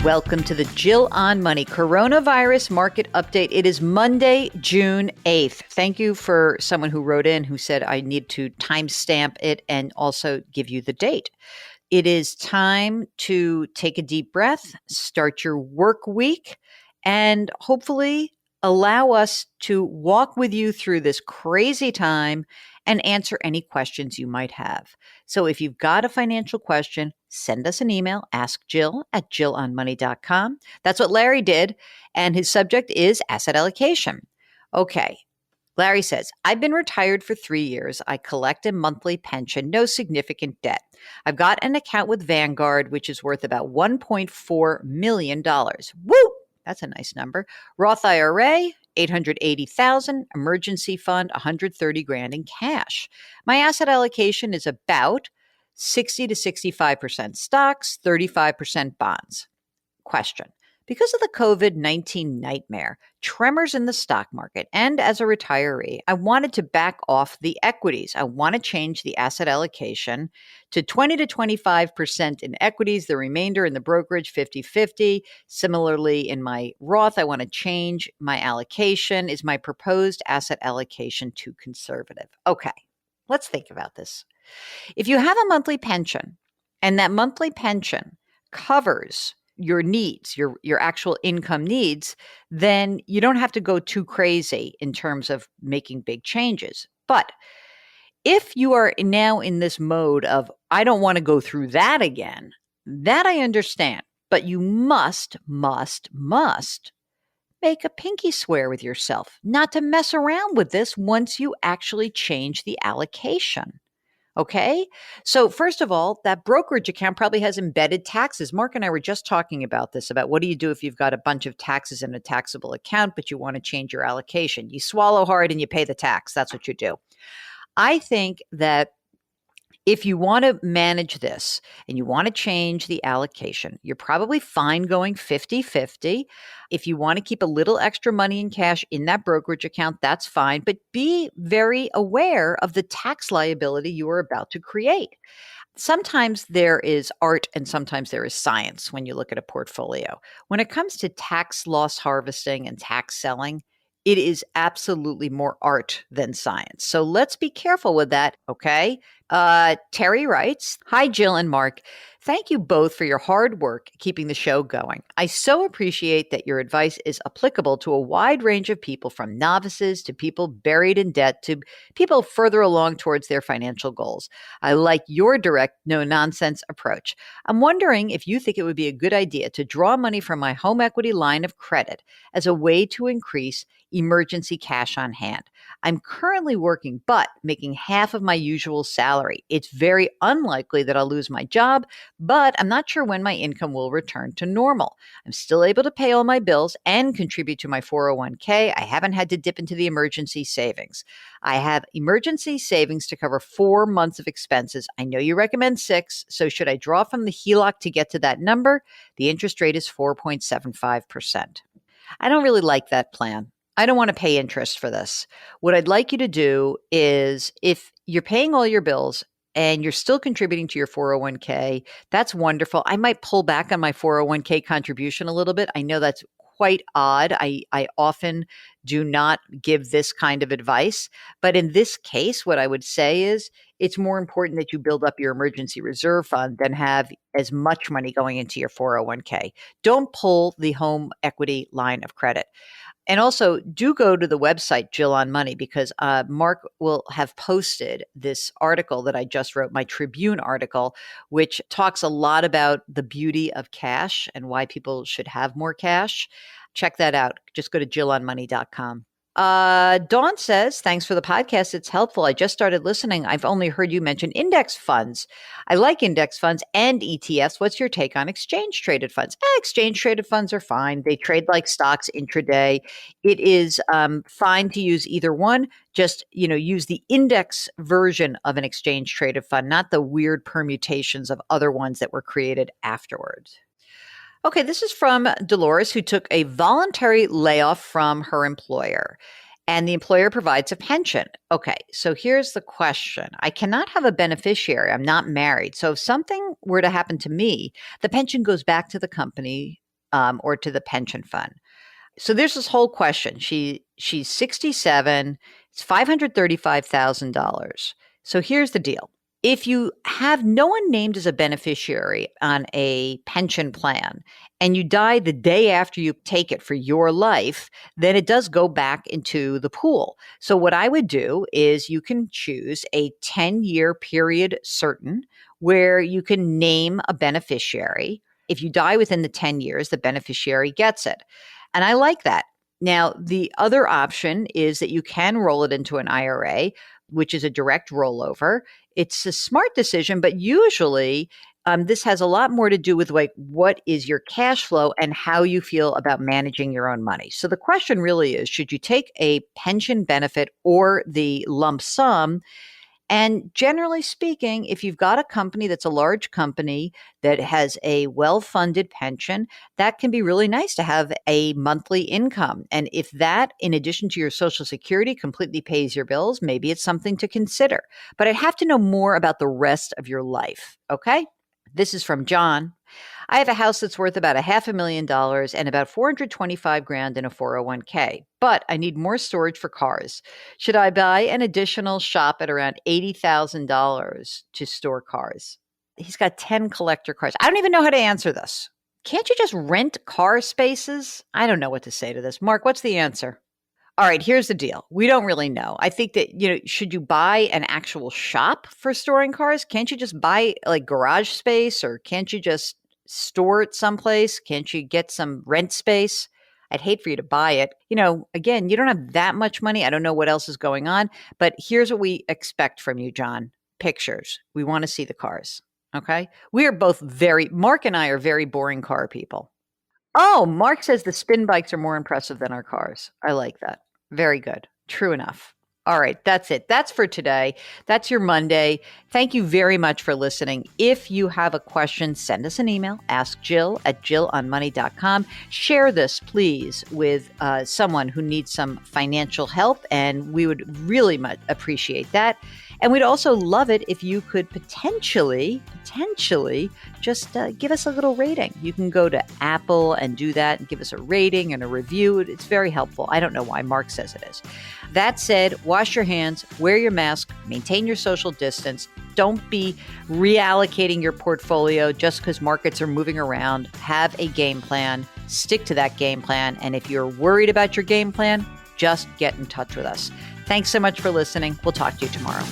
Welcome to the Jill on Money Coronavirus Market Update. It is Monday, June 8th. Thank you for someone who wrote in who said I need to timestamp it and also give you the date. It is time to take a deep breath, start your work week, and hopefully allow us to walk with you through this crazy time and answer any questions you might have. So if you've got a financial question, send us an email, askjill@jillonmoney.com. That's what Larry did, and his subject is asset allocation. Okay. Larry says, I've been retired for 3 years. I collect a monthly pension, no significant debt. I've got an account with Vanguard, which is worth about $1.4 million. Woo! That's a nice number. Roth IRA, 880,000, emergency fund, 130 grand in cash. My asset allocation is about 60 to 65% stocks, 35% bonds. Question. Because of the COVID-19 nightmare, tremors in the stock market, and as a retiree, I wanted to back off the equities. I want to change the asset allocation to 20 to 25% in equities, the remainder in the brokerage 50-50. Similarly, in my Roth, I want to change my allocation. Is my proposed asset allocation too conservative? Okay, let's think about this. If you have a monthly pension and that monthly pension covers your needs, your actual income needs, then you don't have to go too crazy in terms of making big changes. But if you are now in this mode of, I don't want to go through that again, that I understand. But you must make a pinky swear with yourself not to mess around with this once you actually change the allocation. Okay. So first of all, that brokerage account probably has embedded taxes. Mark and I were just talking about this, about what do you do if you've got a bunch of taxes in a taxable account, but you want to change your allocation? You swallow hard and you pay the tax. That's what you do. I think that if you want to manage this and you want to change the allocation, you're probably fine going 50-50. If you want to keep a little extra money in cash in that brokerage account, that's fine. But be very aware of the tax liability you are about to create. Sometimes there is art and sometimes there is science when you look at a portfolio. When it comes to tax loss harvesting and tax selling, it is absolutely more art than science. So let's be careful with that, okay? Terry writes, Hi, Jill and Mark. Thank you both for your hard work keeping the show going. I so appreciate that your advice is applicable to a wide range of people, from novices to people buried in debt to people further along towards their financial goals. I like your direct, no-nonsense approach. I'm wondering if you think it would be a good idea to draw money from my home equity line of credit as a way to increase emergency cash on hand. I'm currently working, but making half of my usual salary. It's very unlikely that I'll lose my job, but I'm not sure when my income will return to normal. I'm still able to pay all my bills and contribute to my 401k. I haven't had to dip into the emergency savings. I have emergency savings to cover 4 months of expenses. I know you recommend 6, so should I draw from the HELOC to get to that number? The interest rate is 4.75%. I don't really like that plan. I don't want to pay interest for this. What I'd like you to do is, if you're paying all your bills and you're still contributing to your 401k, that's wonderful. I might pull back on my 401k contribution a little bit. I know that's quite odd. I often do not give this kind of advice. But in this case, what I would say is it's more important that you build up your emergency reserve fund than have as much money going into your 401k. Don't pull the home equity line of credit. And also, do go to the website, Jill on Money, because Mark will have posted this article that I just wrote, my Tribune article, which talks a lot about the beauty of cash and why people should have more cash. Check that out. Just go to jillonmoney.com. Dawn says, thanks for the podcast. It's helpful. I just started listening. I've only heard you mention index funds. I like index funds and ETFs. What's your take on exchange traded funds? Exchange traded funds are fine. They trade like stocks intraday. It is fine to use either one. Just, use the index version of an exchange traded fund, not the weird permutations of other ones that were created afterwards. Okay, this is from Dolores, who took a voluntary layoff from her employer, and the employer provides a pension. Okay, so here's the question. I cannot have a beneficiary. I'm not married. So if something were to happen to me, the pension goes back to the company or to the pension fund. So there's this whole question. She's 67. It's $535,000. So here's the deal. If you have no one named as a beneficiary on a pension plan and you die the day after you take it for your life, then it does go back into the pool. So what I would do is you can choose a 10-year period certain where you can name a beneficiary. If you die within the 10 years, the beneficiary gets it. And I like that. Now, the other option is that you can roll it into an IRA, which is a direct rollover. It's a smart decision, but usually this has a lot more to do with like what is your cash flow and how you feel about managing your own money. So the question really is, should you take a pension benefit or the lump sum? And generally speaking, if you've got a company that's a large company that has a well-funded pension, that can be really nice to have a monthly income. And if that, in addition to your Social Security, completely pays your bills, maybe it's something to consider. But I'd have to know more about the rest of your life. Okay? This is from John. I have a house that's worth about $500,000 and about 425 grand in a 401k, but I need more storage for cars. Should I buy an additional shop at around $80,000 to store cars? He's got 10 collector cars. I don't even know how to answer this. Can't you just rent car spaces? I don't know what to say to this. Mark, what's the answer? All right, here's the deal. We don't really know. I think that, should you buy an actual shop for storing cars? Can't you just buy like garage space, or can't you just store it someplace? Can't you get some rent space? I'd hate for you to buy it. Again, you don't have that much money. I don't know what else is going on, but here's what we expect from you, John. Pictures. We want to see the cars. Okay. Mark and I are very boring car people. Oh, Mark says the spin bikes are more impressive than our cars. I like that. Very good. True enough. All right, that's it. That's for today. That's your Monday. Thank you very much for listening. If you have a question, send us an email. Ask Jill at jillonmoney.com. Share this, please, with someone who needs some financial help, and we would really much appreciate that. And we'd also love it if you could potentially just give us a little rating. You can go to Apple and do that and give us a rating and a review. It's very helpful. I don't know why Mark says it is. That said, wash your hands, wear your mask, maintain your social distance. Don't be reallocating your portfolio just because markets are moving around. Have a game plan. Stick to that game plan. And if you're worried about your game plan, just get in touch with us. Thanks so much for listening. We'll talk to you tomorrow.